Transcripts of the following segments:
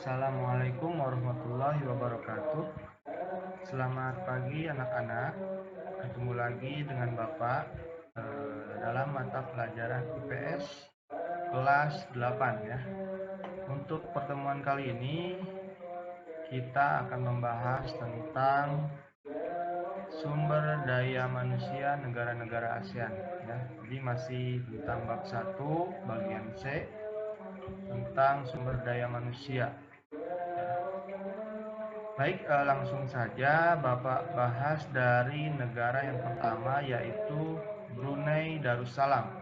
Assalamualaikum warahmatullahi wabarakatuh. Selamat pagi anak-anak. Ketemu lagi dengan Bapak dalam mata pelajaran IPS kelas 8 ya. Untuk pertemuan kali ini kita akan membahas tentang sumber daya manusia negara-negara ASEAN ya. Jadi masih tentang bab 1 bagian C tentang sumber daya manusia. Baik, langsung saja Bapak bahas dari negara yang pertama, yaitu Brunei Darussalam.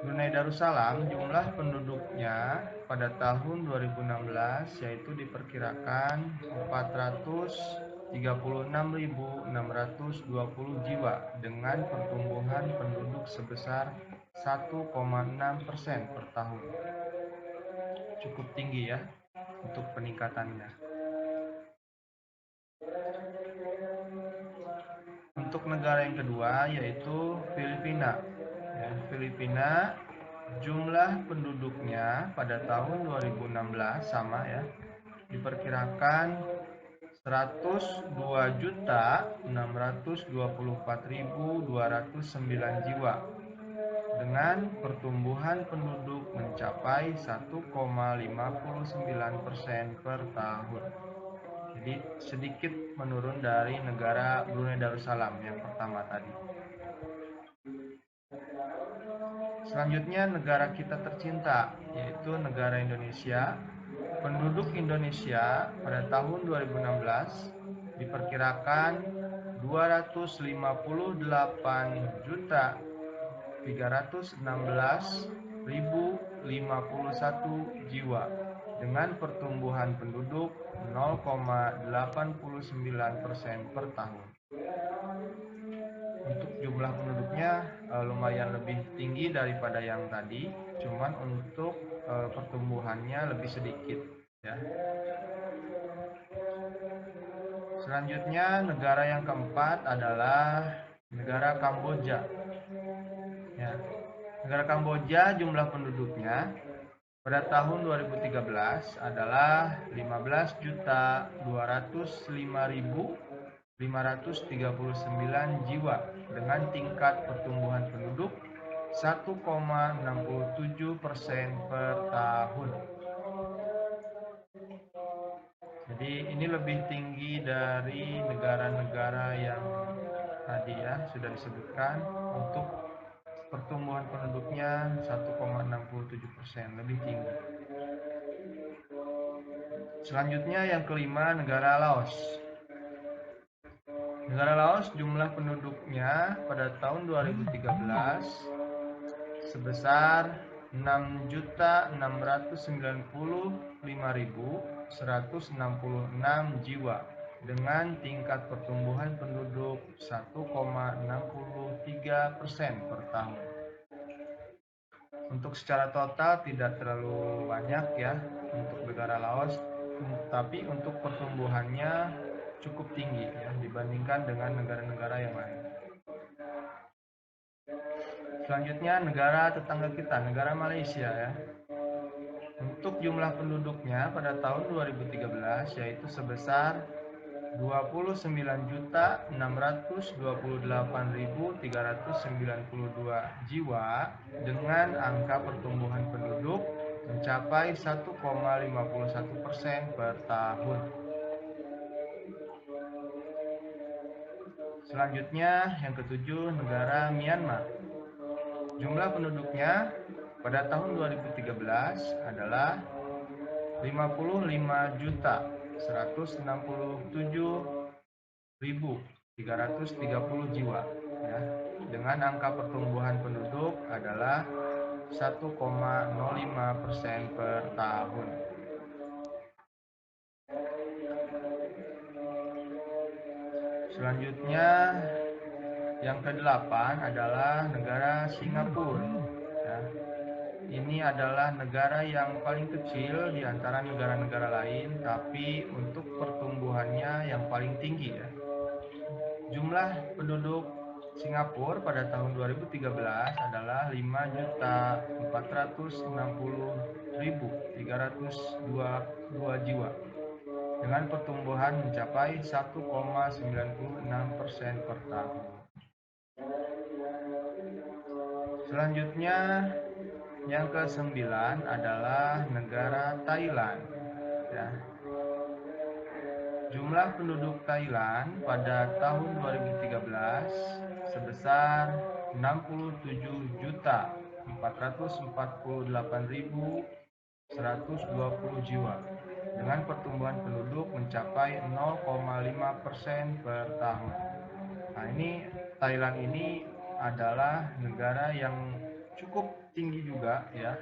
Brunei Darussalam jumlah penduduknya pada tahun 2016 yaitu diperkirakan 436.620 jiwa dengan pertumbuhan penduduk sebesar 1,6% per tahun. Cukup tinggi ya untuk peningkatannya. Untuk negara yang kedua yaitu Filipina. Ya, Filipina jumlah penduduknya pada tahun 2016 sama ya, diperkirakan 102.624.209 jiwa dengan pertumbuhan penduduk mencapai 1,59% per tahun. Jadi sedikit menurun dari negara Brunei Darussalam yang pertama tadi. Selanjutnya negara kita tercinta yaitu negara Indonesia. Penduduk Indonesia pada tahun 2016 diperkirakan 258.316.051 jiwa dengan pertumbuhan penduduk 0,89% per tahun. Untuk jumlah penduduknya lumayan lebih tinggi daripada yang tadi, cuman untuk pertumbuhannya lebih sedikit ya. Selanjutnya negara yang keempat adalah negara Kamboja. Ya. Negara Kamboja jumlah penduduknya pada tahun 2013 adalah 15.205.539 jiwa dengan tingkat pertumbuhan penduduk 1,67% per tahun. Jadi ini lebih tinggi dari negara-negara yang tadi ya sudah disebutkan. Untuk pertumbuhan penduduknya 1,67%, lebih tinggi. Selanjutnya yang kelima negara Laos. Negara Laos jumlah penduduknya pada tahun 2013 sebesar 6.695.166 jiwa dengan tingkat pertumbuhan penduduk 1,63% per tahun. Untuk secara total tidak terlalu banyak ya untuk negara Laos, tapi untuk pertumbuhannya cukup tinggi ya dibandingkan dengan negara-negara yang lain. Selanjutnya negara tetangga kita, negara Malaysia ya. Untuk jumlah penduduknya pada tahun 2013 yaitu sebesar 29.628.392 jiwa dengan angka pertumbuhan penduduk mencapai 1,51% per tahun. Selanjutnya yang ketujuh negara Myanmar. Jumlah penduduknya pada tahun 2013 adalah 55.167.330 jiwa ya, dengan angka pertumbuhan penduduk adalah 1,05% per tahun. Selanjutnya yang kedelapan adalah negara Singapura ya. Ini adalah negara yang paling kecil di antara negara-negara lain, tapi untuk pertumbuhannya yang paling tinggi ya. Jumlah penduduk Singapura pada tahun 2013 adalah 5.460.302 jiwa dengan pertumbuhan mencapai 1,96% per tahun. Selanjutnya yang ke-9 adalah negara Thailand. Ya. Jumlah penduduk Thailand pada tahun 2013 sebesar 67.448.120 jiwa dengan pertumbuhan penduduk mencapai 0,5% per tahun. Nah, ini Thailand ini adalah negara yang cukup tinggi juga ya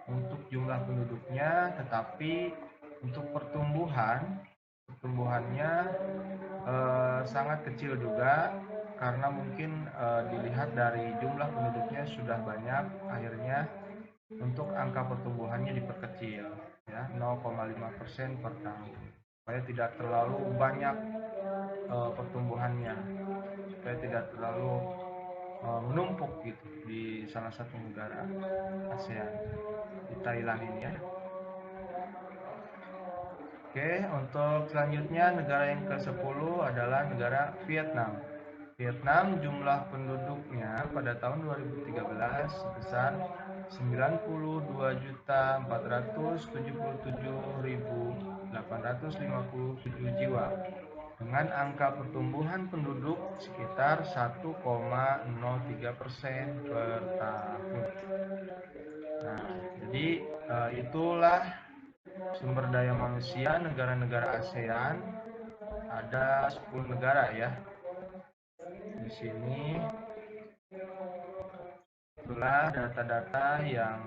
untuk jumlah penduduknya, tetapi untuk pertumbuhannya sangat kecil juga karena mungkin dilihat dari jumlah penduduknya sudah banyak, akhirnya untuk angka pertumbuhannya diperkecil ya 0,5% per tahun supaya tidak terlalu banyak pertumbuhannya, supaya tidak terlalu menumpuk gitu di salah satu negara ASEAN, di Thailand ini ya. Oke, untuk selanjutnya negara yang ke-10 adalah negara Vietnam. Vietnam jumlah penduduknya pada tahun 2013 sebesar 92.477.857 jiwa dengan angka pertumbuhan penduduk sekitar 1,03% per tahun. Nah, jadi itulah sumber daya manusia negara-negara ASEAN. Ada 10 negara ya. Di sini itulah data-data yang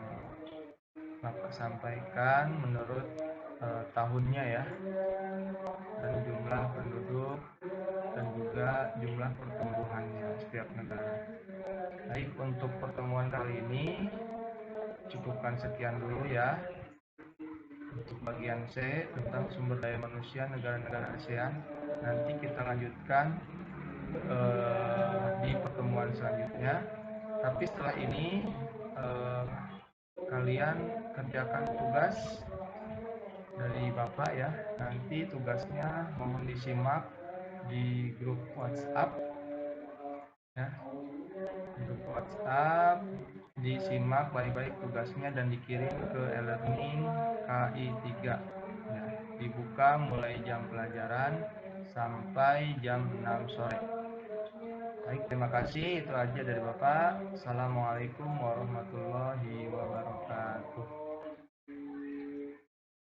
Bapak sampaikan menurut tahunnya ya, dan jumlah penduduk dan juga jumlah pertumbuhannya setiap negara. Baik, untuk pertemuan kali ini cukupkan sekian dulu ya. Untuk bagian C tentang sumber daya manusia negara-negara ASEAN, nanti kita lanjutkan di pertemuan selanjutnya. Tapi setelah ini kalian kerjakan tugas dari Bapak ya. Nanti tugasnya mohon disimak di grup WhatsApp ya. Grup WhatsApp disimak baik-baik tugasnya dan dikirim ke e-learning KI3 ya. Dibuka mulai jam pelajaran sampai jam 6 sore. Baik, terima kasih. Itu aja dari Bapak. Assalamualaikum warahmatullahi wabarakatuh.